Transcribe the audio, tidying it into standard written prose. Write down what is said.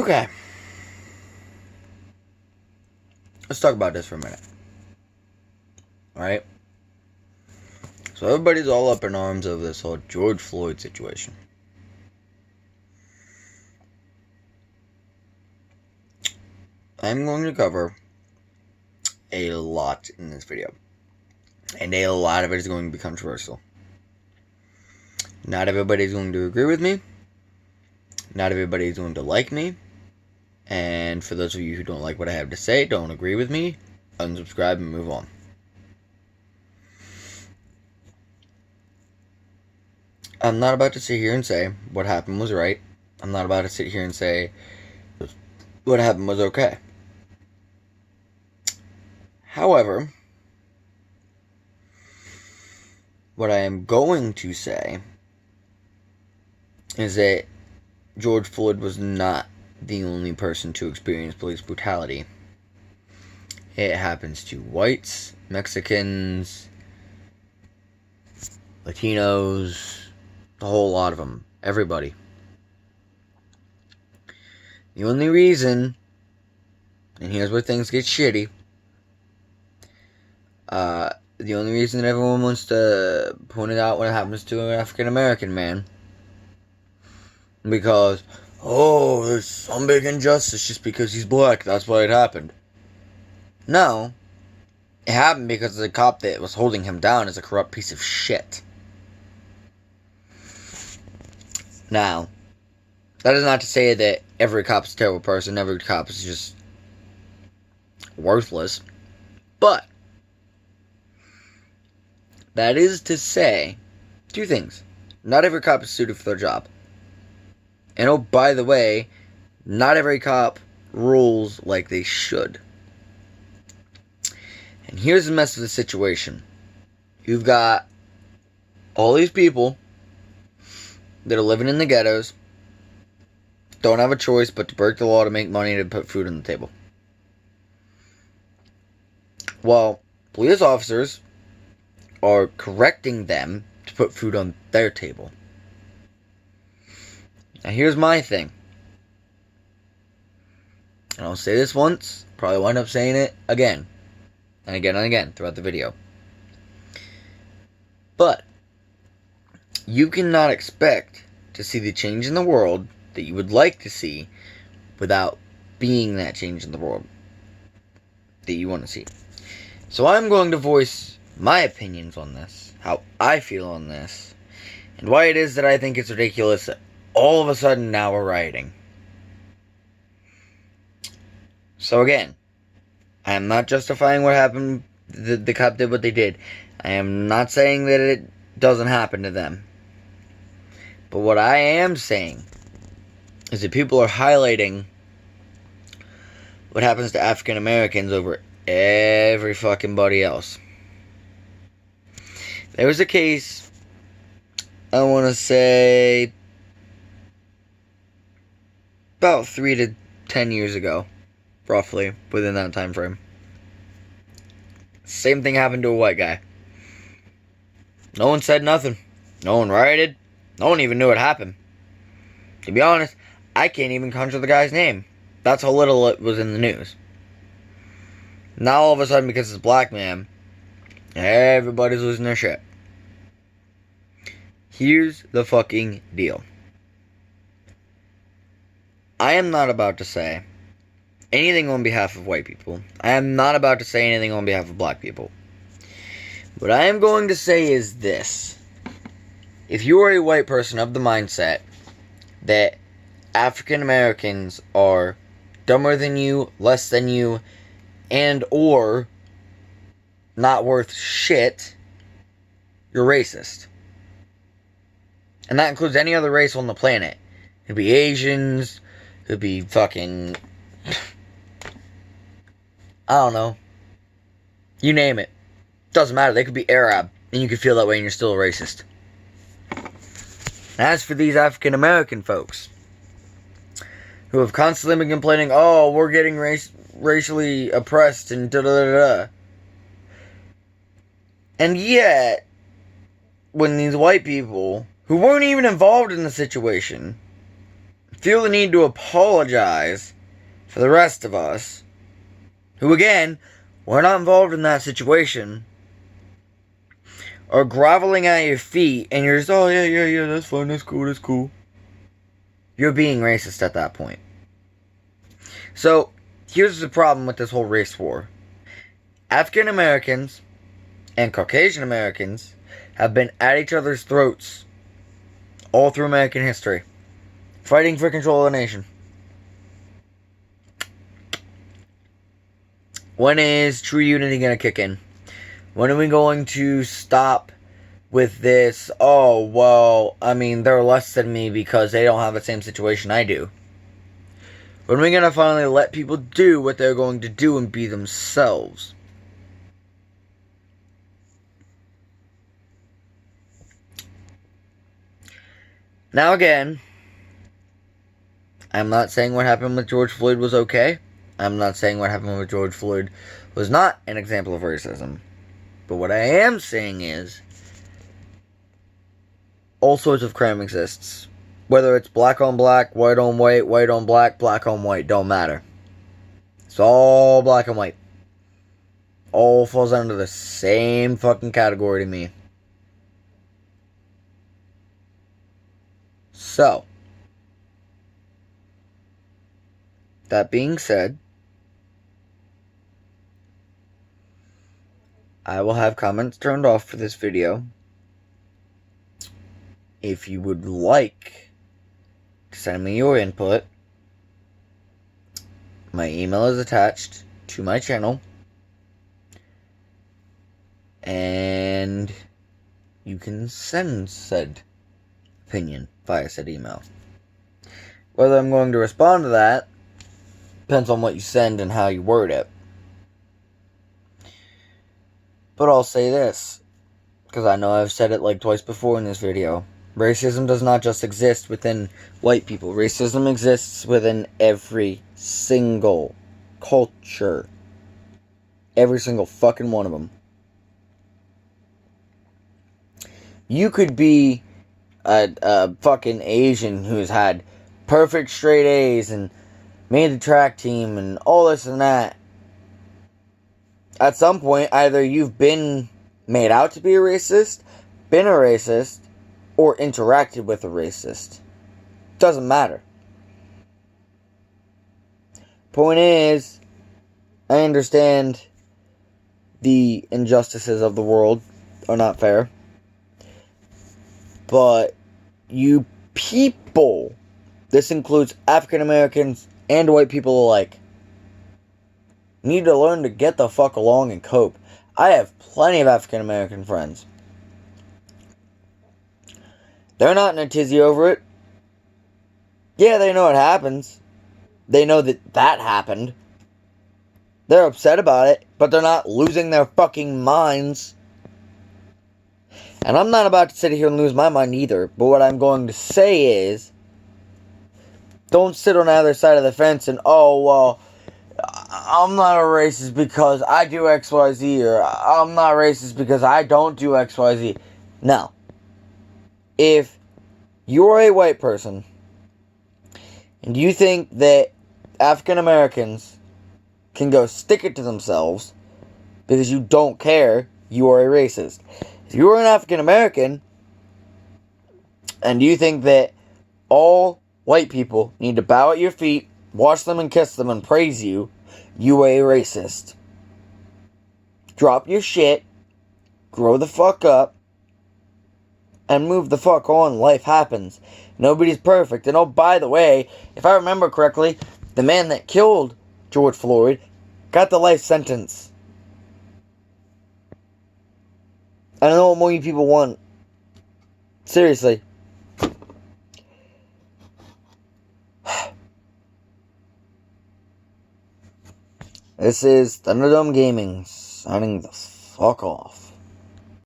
Okay. Let's talk about this for a minute. Alright? So everybody's all up in arms over this whole George Floyd situation. I'm going to cover a lot in this video. And a lot of it is going to be controversial. Not everybody's going to agree with me. Not everybody is going to like me. And for those of you who don't like what I have to say, don't agree with me, unsubscribe and move on. I'm not about to sit here and say what happened was right. I'm not about to sit here and say what happened was okay. However, what I am going to say is that George Floyd was not the only person to experience police brutality. It happens to whites, Mexicans, Latinos, the whole lot of them. Everybody. The only reason, and here's where things get shitty, the only reason that everyone wants to point it out when it happens to an African American man, because, oh, there's some big injustice just because he's black, that's why it happened. No. It happened because the cop that was holding him down is a corrupt piece of shit. Now, that is not to say that every cop is a terrible person, every cop is just worthless. But, that is to say two things. Not every cop is suited for their job. And oh, by the way, not every cop rules like they should. And here's the mess of the situation. You've got all these people that are living in the ghettos, don't have a choice but to break the law to make money to put food on the table. While police officers are correcting them to put food on their table. Now here's my thing. And I'll say this once, probably wind up saying it again. And again and again throughout the video. But you cannot expect to see the change in the world that you would like to see without being that change in the world that you want to see. So I'm going to voice my opinions on this, how I feel on this, and why it is that I think it's ridiculous that all of a sudden now we're rioting. So again, I am not justifying what happened, the cop did what they did. I am not saying that it doesn't happen to them. But what I am saying is that people are highlighting what happens to African Americans over every fucking body else. There was a case, I want to say, about 3 to 10 years ago, roughly, within that time frame. Same thing happened to a white guy. No one said nothing. No one rioted. No one even knew what happened. To be honest, I can't even conjure the guy's name. That's how little it was in the news. Now all of a sudden, because it's a black man, everybody's losing their shit. Here's the fucking deal. I am not about to say anything on behalf of white people. I am not about to say anything on behalf of black people. What I am going to say is this. If you are a white person of the mindset that African Americans are dumber than you, less than you, and or not worth shit, you're racist. And that includes any other race on the planet. It could be Asians, it could be fucking, I don't know. You name it. Doesn't matter. They could be Arab, and you could feel that way and you're still a racist. As for these African American folks who have constantly been complaining, oh, we're getting racially oppressed and da-da-da-da. And yet, when these white people, who weren't even involved in the situation, feel the need to apologize for the rest of us, who again, we're not involved in that situation, are groveling at your feet, and you're just, oh yeah, that's fine, that's cool. You're being racist at that point. So, here's the problem with this whole race war. African Americans and Caucasian Americans have been at each other's throats all through American history, fighting for control of the nation. When is true unity going to kick in? When are we going to stop with this, oh, well, I mean, they're less than me because they don't have the same situation I do? When are we going to finally let people do what they're going to do and be themselves? Now again, I'm not saying what happened with George Floyd was okay. I'm not saying what happened with George Floyd was not an example of racism. But what I am saying is, all sorts of crime exists. Whether it's black on black, white on white, white on black, black on white, don't matter. It's all black and white. All falls under the same fucking category to me. So, that being said, I will have comments turned off for this video. If you would like to send me your input, my email is attached to my channel, and you can send said opinion via said email. Whether I'm going to respond to that depends on what you send and how you word it. But I'll say this, because I know I've said it like twice before in this video. Racism does not just exist within white people. Racism exists within every single culture. Every single fucking one of them. You could be a fucking Asian who's had perfect straight A's and made the track team and all this and that. At some point, either you've been made out to be a racist, been a racist, or interacted with a racist. Doesn't matter. Point is, I understand the injustices of the world are not fair. But you people, this includes African Americans and white people alike, need to learn to get the fuck along and cope. I have plenty of African American friends. They're not in a tizzy over it. Yeah, they know it happens. They know that happened. They're upset about it, but they're not losing their fucking minds. And I'm not about to sit here and lose my mind either. But what I'm going to say is, don't sit on the other side of the fence and, oh, well, I'm not a racist because I do XYZ, or I'm not racist because I don't do XYZ. No. If you're a white person and you think that African Americans can go stick it to themselves because you don't care, you are a racist. If you're an African American and you think that all white people need to bow at your feet, wash them and kiss them and praise you, you are a racist. Drop your shit, grow the fuck up, and move the fuck on. Life happens. Nobody's perfect. And oh, by the way, if I remember correctly, the man that killed George Floyd got the life sentence. I don't know what more you people want. Seriously. This is Thunderdome Gaming, signing the fuck off.